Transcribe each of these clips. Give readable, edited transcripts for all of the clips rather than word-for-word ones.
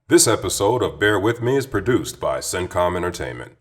This episode of Bear With Me is produced by CENTCOM Entertainment.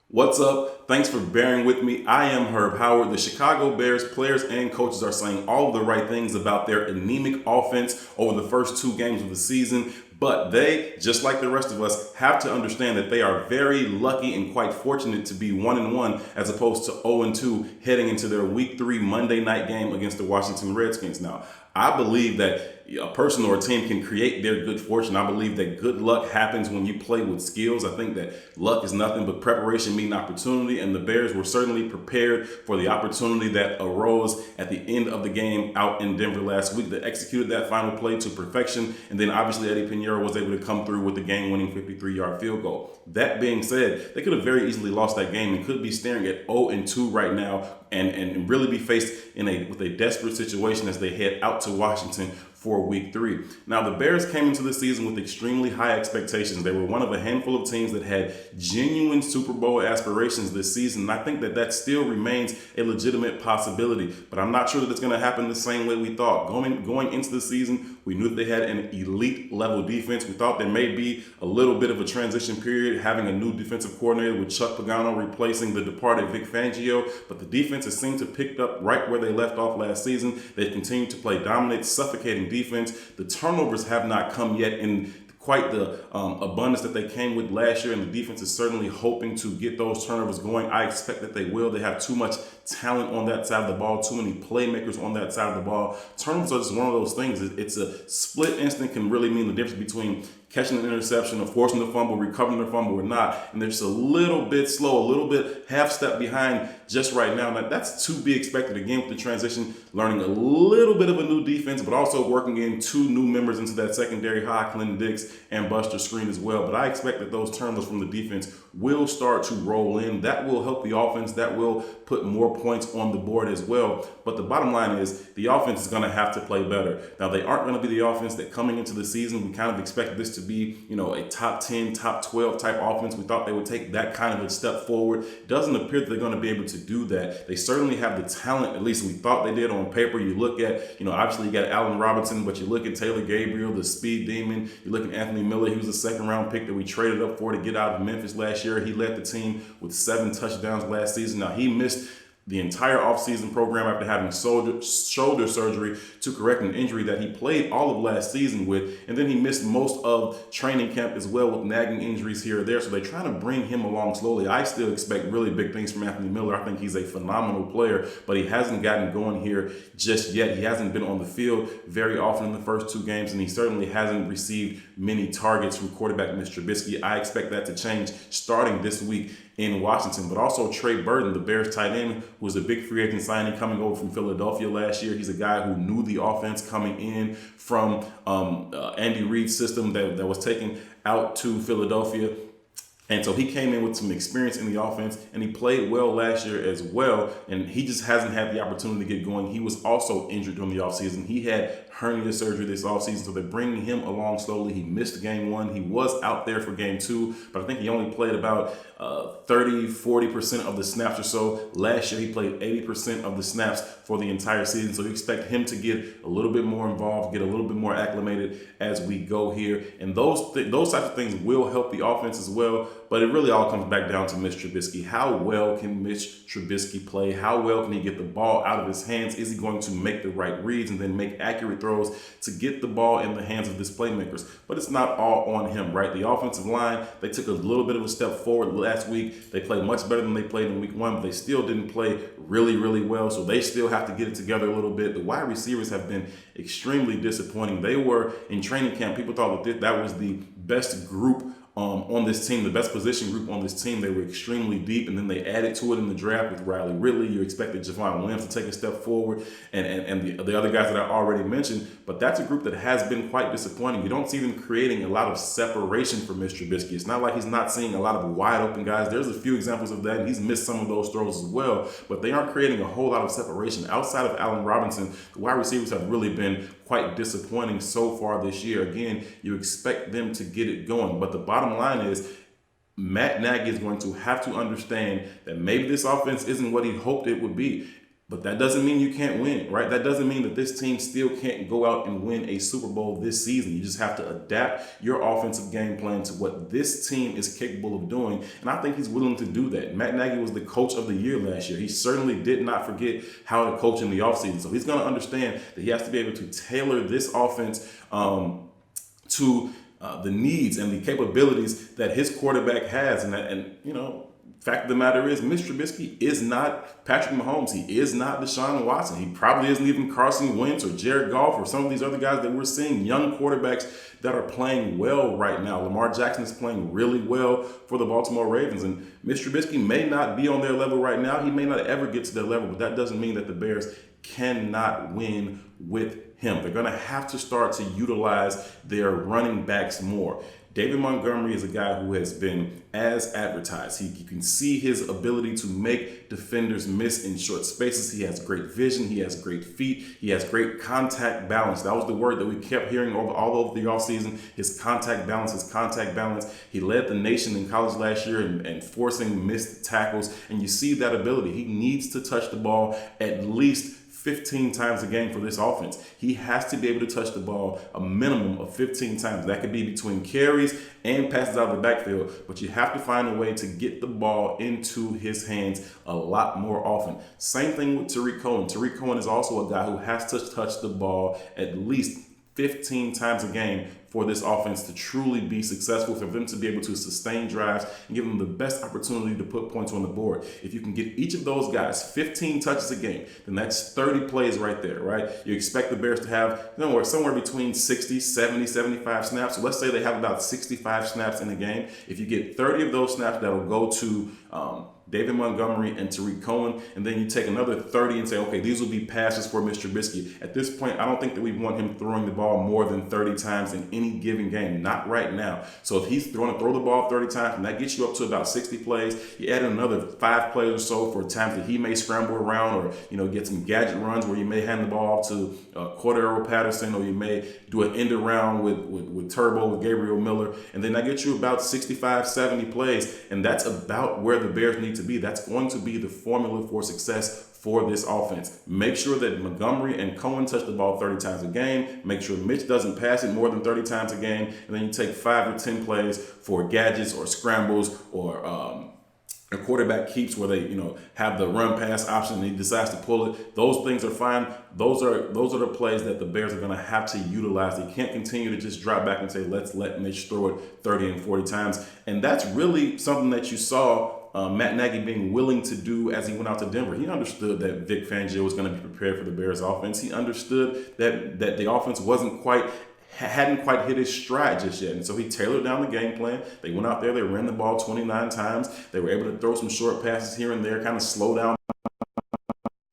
What's up? Thanks for bearing with me. I am Herb Howard. The Chicago Bears players and coaches are saying all of the right things about their anemic offense over the first two games of the season, but they, just like the rest of us, have to understand that they are very lucky and quite fortunate to be 1-1 as opposed to 0-2 heading into their Week 3 Monday night game against the Washington Redskins. Now, I believe that a person or a team can create their good fortune. I believe that good luck happens when you play with skills. I think that luck is nothing but preparation meeting opportunity, and the Bears were certainly prepared for the opportunity that arose at the end of the game out in Denver last week. They executed that final play to perfection, and then obviously Eddie Pinheiro was able to come through with the game-winning 53-yard field goal. That being said, they could have very easily lost that game and could be staring at 0-2 right now and really be faced with a desperate situation as they head out to Washington for Week 3. Now, the Bears came into the season with extremely high expectations. They were one of a handful of teams that had genuine Super Bowl aspirations this season, and I think that still remains a legitimate possibility, but I'm not sure that it's going to happen the same way we thought. Going into the season, we knew that they had an elite level defense. We thought there may be a little bit of a transition period, having a new defensive coordinator with Chuck Pagano replacing the departed Vic Fangio, but the defense has seemed to pick up right where they left off last season. They've continued to play dominant, suffocating defense. The turnovers have not come yet in quite the abundance that they came with last year, and the defense is certainly hoping to get those turnovers going. I expect that they will. They have too much talent on that side of the ball, too many playmakers on that side of the ball. Turnovers are just one of those things. It's a split instant can really mean the difference between catching an interception or forcing the fumble, recovering the fumble or not. And they're just a little bit slow, a little bit half step behind just right now. Now, that's to be expected again with the transition, learning a little bit of a new defense, but also working in two new members into that secondary, Clinton Dix and Buster Screen as well. But I expect that those turnovers from the defense will start to roll in. That will help the offense. That will put more points on the board as well. But the bottom line is the offense is going to have to play better. Now, they aren't going to be the offense that coming into the season, we kind of expected this to be, a top 10, top 12 type offense. We thought they would take that kind of a step forward. It doesn't appear that they're going to be able to do that. They certainly have the talent, at least we thought they did on paper. You look at, obviously you got Allen Robinson, but you look at Taylor Gabriel, the speed demon. You look at Anthony Miller. He was a second round pick that we traded up for to get out of Memphis last year. He led the team with 7 touchdowns last season. Now, he missed the entire offseason program after having shoulder surgery to correct an injury that he played all of last season with. And then he missed most of training camp as well with nagging injuries here or there. So they're trying to bring him along slowly. I still expect really big things from Anthony Miller. I think he's a phenomenal player, but he hasn't gotten going here just yet. He hasn't been on the field very often in the first 2 games, and he certainly hasn't received many targets from quarterback Mr. Trubisky. I expect that to change starting this week in Washington. But also Trey Burton, the Bears tight end, who was a big free agent signing coming over from Philadelphia last year. He's a guy who knew the offense coming in from Andy Reid's system that was taken out to Philadelphia. And so he came in with some experience in the offense, and he played well last year as well, and he just hasn't had the opportunity to get going. He was also injured during the offseason. He had hernia surgery this offseason, so they're bringing him along slowly. He missed game 1. He was out there for game 2, but I think he only played about 30-40% of the snaps or so. Last year, he played 80% of the snaps for the entire season, so you expect him to get a little bit more involved, get a little bit more acclimated as we go here, and those types of things will help the offense as well. But it really all comes back down to Mitch Trubisky. How well can Mitch Trubisky play? How well can he get the ball out of his hands? Is he going to make the right reads and then make accurate throws to get the ball in the hands of his playmakers? But it's not all on him, right? The offensive line, they took a little bit of a step forward last week. They played much better than they played in week 1, but they still didn't play really, really well. So they still have to get it together a little bit. The wide receivers have been extremely disappointing. They were in training camp. People thought that was the best group on this team, the best position group on this team. They were extremely deep, and then they added to it in the draft with Riley Ridley. You expected Javon Williams to take a step forward, and the other guys that I already mentioned. But that's a group that has been quite disappointing. You don't see them creating a lot of separation for Mr. Trubisky. It's not like he's not seeing a lot of wide open guys. There's a few examples of that, and he's missed some of those throws as well. But they aren't creating a whole lot of separation. Outside of Allen Robinson, the wide receivers have really been quite disappointing so far this year. Again, you expect them to get it going, but the bottom line is Matt Nagy is going to have to understand that maybe this offense isn't what he hoped it would be. But that doesn't mean you can't win, right? That doesn't mean that this team still can't go out and win a Super Bowl this season. You just have to adapt your offensive game plan to what this team is capable of doing. And I think he's willing to do that. Matt Nagy was the coach of the year last year. He certainly did not forget how to coach in the offseason. So he's going to understand that he has to be able to tailor this offense to the needs and the capabilities that his quarterback has. Fact of the matter is, Mr. Trubisky is not Patrick Mahomes. He is not Deshaun Watson. He probably isn't even Carson Wentz or Jared Goff or some of these other guys that we're seeing, young quarterbacks that are playing well right now. Lamar Jackson is playing really well for the Baltimore Ravens. And Mr. Trubisky may not be on their level right now. He may not ever get to their level, but that doesn't mean that the Bears cannot win with him. They're going to have to start to utilize their running backs more. David Montgomery is a guy who has been as advertised. You can see his ability to make defenders miss in short spaces. He has great vision. He has great feet. He has great contact balance. That was the word that we kept hearing all over the offseason. His contact balance. He led the nation in college last year and forcing missed tackles. And you see that ability. He needs to touch the ball at least 15 times a game for this offense. He has to be able to touch the ball a minimum of 15 times. That could be between carries and passes out of the backfield, but you have to find a way to get the ball into his hands a lot more often. Same thing with Tariq Cohen. Tariq Cohen is also a guy who has to touch the ball at least 15 times a game for this offense to truly be successful, for them to be able to sustain drives and give them the best opportunity to put points on the board. If you can get each of those guys 15 touches a game, then that's 30 plays right there, right? You expect the Bears to have somewhere between 60, 70, 75 snaps. So let's say they have about 65 snaps in a game. If you get 30 of those snaps, that'll go to David Montgomery and Tariq Cohen, and then you take another 30 and say, okay, these will be passes for Mr. Trubisky. At this point, I don't think that we want him throwing the ball more than 30 times in any given game, not right now. So if he's going to throw the ball 30 times, and that gets you up to about 60 plays, you add another 5 plays or so for times that he may scramble around or get some gadget runs where you may hand the ball off to Cordero Patterson, or you may do an end around with Turbo, with Gabriel Miller, and then that gets you about 65, 70 plays, and that's about where the Bears need to be. That's going to be the formula for success for this offense. Make sure that Montgomery and Cohen touch the ball 30 times a game. Make sure Mitch doesn't pass it more than 30 times a game. And then you take 5 or 10 plays for gadgets or scrambles or a quarterback keeps where they have the run pass option and he decides to pull it. Those things are fine. Those are the plays that the Bears are going to have to utilize. They can't continue to just drop back and say, let's let Mitch throw it 30 and 40 times. And that's really something that you saw Matt Nagy being willing to do as he went out to Denver. He understood that Vic Fangio was going to be prepared for the Bears offense. He understood that the offense hadn't quite hit his stride just yet. And so he tailored down the game plan. They went out there, they ran the ball 29 times. They were able to throw some short passes here and there, kind of slow down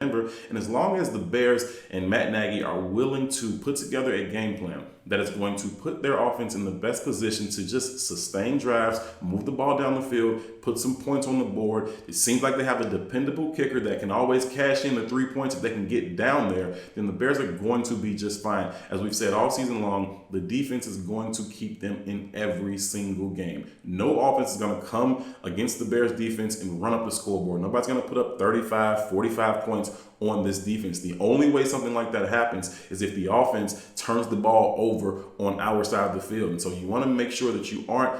Denver. And as long as the Bears and Matt Nagy are willing to put together a game plan that is going to put their offense in the best position to just sustain drives, move the ball down the field, put some points on the board. It seems like they have a dependable kicker that can always cash in the 3 points if they can get down there. Then the Bears are going to be just fine. As we've said all season long, the defense is going to keep them in every single game. No offense is going to come against the Bears defense and run up the scoreboard. Nobody's going to put up 35, 45 points on this defense. The only way something like that happens is if the offense turns the ball over on our side of the field. And so you want to make sure that you aren't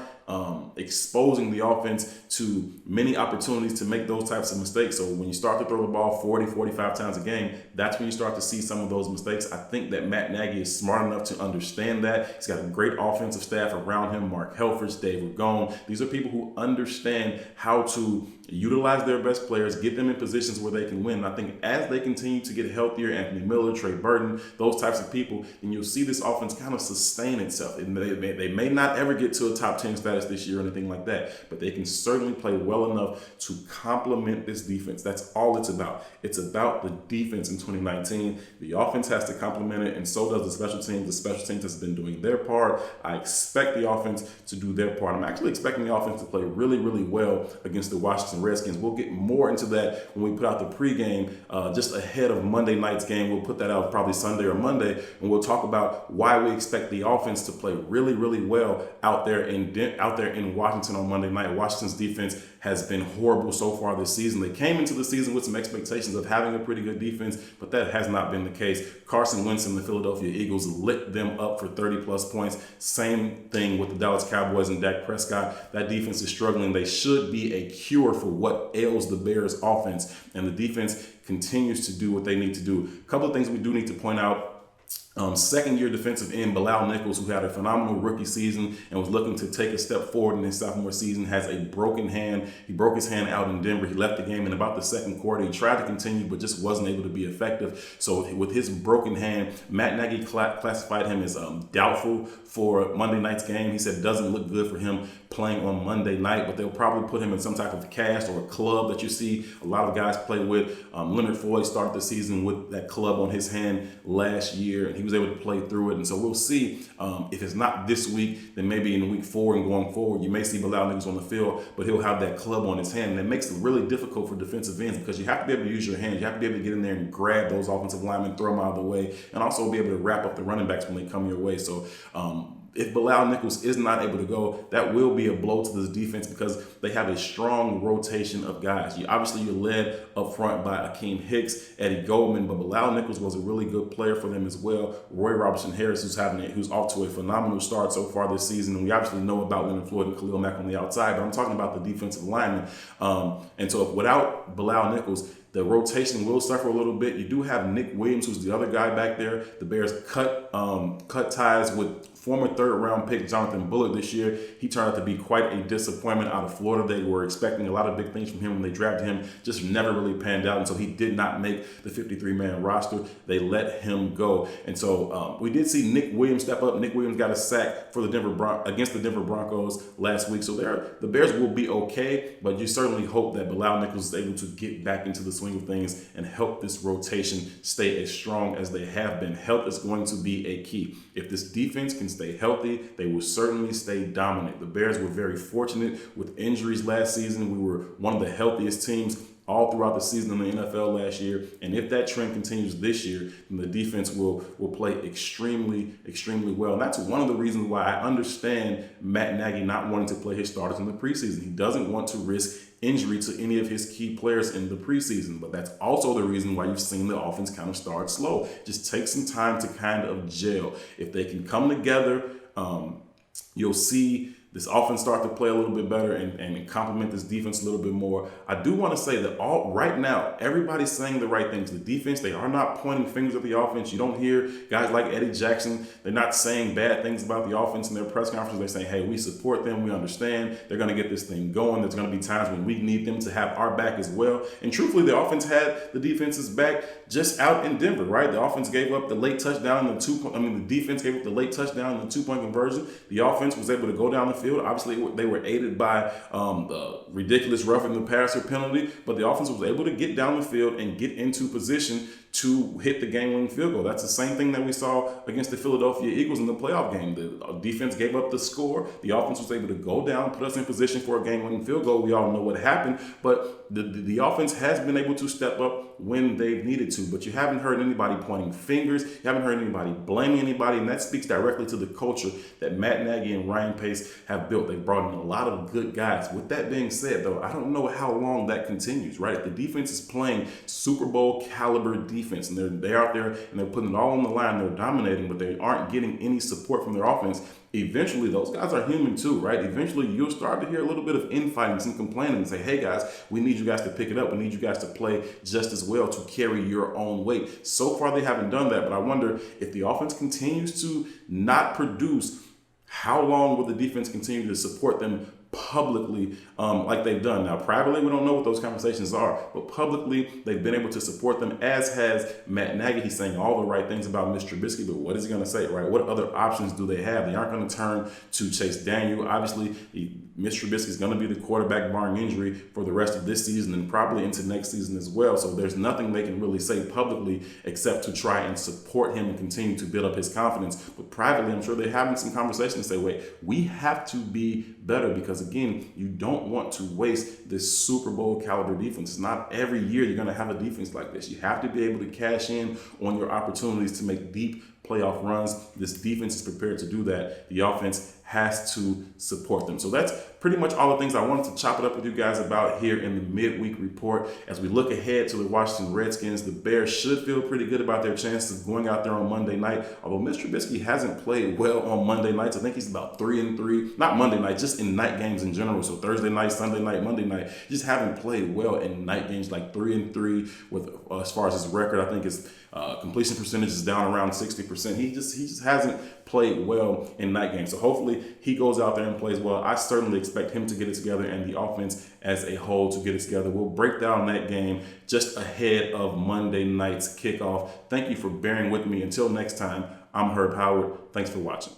exposing the offense to many opportunities to make those types of mistakes. So when you start to throw the ball 40, 45 times a game, that's when you start to see some of those mistakes. I think that Matt Nagy is smart enough to understand that. He's got a great offensive staff around him, Mark Helfrich, Dave Ragone. These are people who understand how to utilize their best players, get them in positions where they can win. And I think as they continue to get healthier, Anthony Miller, Trey Burton, those types of people, then you'll see this offense kind of sustain itself. They may not ever get to a top 10 status this year or anything like that, but they can certainly play well enough to complement this defense. That's all it's about. It's about the defense in 2019. The offense has to complement it, and so does the special teams. The special teams has been doing their part. I expect the offense to do their part. I'm actually expecting the offense to play really, really well against the Washington Redskins. We'll get more into that when we put out the pregame just ahead of Monday night's game. We'll put that out probably Sunday or Monday, and we'll talk about why we expect the offense to play really, really well out there in out there in Washington on Monday night. Washington's defense has been horrible so far this season. They came into the season with some expectations of having a pretty good defense, but that has not been the case. Carson Wentz and the Philadelphia Eagles lit them up for 30-plus points. Same thing with the Dallas Cowboys and Dak Prescott. That defense is struggling. They should be a cure for what ails the Bears offense, and the defense continues to do what they need to do. A couple of things we do need to point out. Second-year defensive end Bilal Nichols, who had a phenomenal rookie season and was looking to take a step forward in his sophomore season, has a broken hand. He broke his hand out in Denver. He left the game in about the second quarter. He tried to continue, but just wasn't able to be effective. So with his broken hand, Matt Nagy classified him as doubtful for Monday night's game. He said it doesn't look good for him playing on Monday night, but they'll probably put him in some type of cast or a club that you see a lot of guys play with. Leonard Floyd started the season with that club on his hand last year, and he was able to play through it. And so we'll see if it's not this week, then maybe in week 4 and going forward, you may see Bilal Nichols on the field, but he'll have that club on his hand. And it makes it really difficult for defensive ends because you have to be able to use your hands. You have to be able to get in there and grab those offensive linemen, throw them out of the way, and also be able to wrap up the running backs when they come your way. So if Bilal Nichols is not able to go, that will be a blow to this defense because they have a strong rotation of guys. You're led up front by Akeem Hicks, Eddie Goldman, but Bilal Nichols was a really good player for them as well. Roy Robertson Harris, who's off to a phenomenal start so far this season. And we obviously know about Leonard Floyd and Khalil Mack on the outside, but I'm talking about the defensive linemen. And so without Bilal Nichols, the rotation will suffer a little bit. You do have Nick Williams, who's the other guy back there. The Bears cut ties with former third-round pick Jonathan Bullard this year. He turned out to be quite a disappointment out of Florida. They were expecting a lot of big things from him when they drafted him. Just never really panned out, and so he did not make the 53-man roster. They let him go. And so we did see Nick Williams step up. Nick Williams got a sack for against the Denver Broncos last week. So the Bears will be okay, but you certainly hope that Bilal Nichols is able to get back into the swing of things and help this rotation stay as strong as they have been. Health is going to be a key. If this defense can stay healthy, they will certainly stay dominant. The Bears were very fortunate with injuries last season. We were one of the healthiest teams all throughout the season in the NFL last year. And if that trend continues this year, then the defense will play extremely, extremely well. And that's one of the reasons why I understand Matt Nagy not wanting to play his starters in the preseason. He doesn't want to risk injury to any of his key players in the preseason. But that's also the reason why you've seen the offense kind of start slow. Just take some time to kind of gel. If they can come together, you'll see this offense start to play a little bit better and complement this defense a little bit more. I do want to say that right now, everybody's saying the right things. The defense, they are not pointing fingers at the offense. You don't hear guys like Eddie Jackson. They're not saying bad things about the offense in their press conferences. They're saying, hey, we support them. We understand. They're going to get this thing going. There's going to be times when we need them to have our back as well. And truthfully, the offense had the defense's back just out in Denver, right? The offense gave up the late touchdown and the defense gave up the late touchdown and the 2-point conversion. The offense was able to go down the field. Obviously, they were aided by the ridiculous roughing the passer penalty, but the offense was able to get down the field and get into position to hit the game-winning field goal. That's the same thing that we saw against the Philadelphia Eagles in the playoff game. The defense gave up the score. The offense was able to go down, put us in position for a game-winning field goal. We all know what happened, but the offense has been able to step up when they've needed to. But you haven't heard anybody pointing fingers. You haven't heard anybody blaming anybody, and that speaks directly to the culture that Matt Nagy and Ryan Pace have built. They've brought in a lot of good guys. With that being said, though, I don't know how long that continues, right? The defense is playing Super Bowl caliber defense, and they're out there and they're putting it all on the line. They're dominating, but they aren't getting any support from their offense. Eventually, those guys are human too, right? Eventually, you'll start to hear a little bit of infighting, some complaining, and say, hey guys, we need you guys to pick it up. We need you guys to play just as well to carry your own weight. So far, they haven't done that, but I wonder if the offense continues to not produce, how long will the defense continue to support them publicly like they've done? Now, privately, we don't know what those conversations are, but publicly, they've been able to support them, as has Matt Nagy. He's saying all the right things about Mr. Trubisky, but what is he going to say, right? What other options do they have? They aren't going to turn to Chase Daniel. Obviously, Mr. Trubisky is going to be the quarterback barring injury for the rest of this season and probably into next season as well. So there's nothing they can really say publicly except to try and support him and continue to build up his confidence. But privately, I'm sure they're having some conversations to say, wait, we have to be better because, again, you don't want to waste this Super Bowl caliber defense. It's not every year you're going to have a defense like this. You have to be able to cash in on your opportunities to make deep playoff runs. This defense is prepared to do that. The offense has to support them. So that's pretty much all the things I wanted to chop it up with you guys about here in the midweek report. As we look ahead to the Washington Redskins, the Bears should feel pretty good about their chances of going out there on Monday night. Although Mr. Trubisky hasn't played well on Monday nights. I think he's about 3-3. Not Monday night, just in night games in general. So Thursday night, Sunday night, Monday night. He just haven't played well in night games, like 3-3 with as far as his record. I think his completion percentage is down around 60%. He just hasn't played well in night games. So hopefully he goes out there and plays well. I certainly expect him to get it together and the offense as a whole to get it together. We'll break down that game just ahead of Monday night's kickoff. Thank you for bearing with me. Until next time, I'm Herb Howard. Thanks for watching.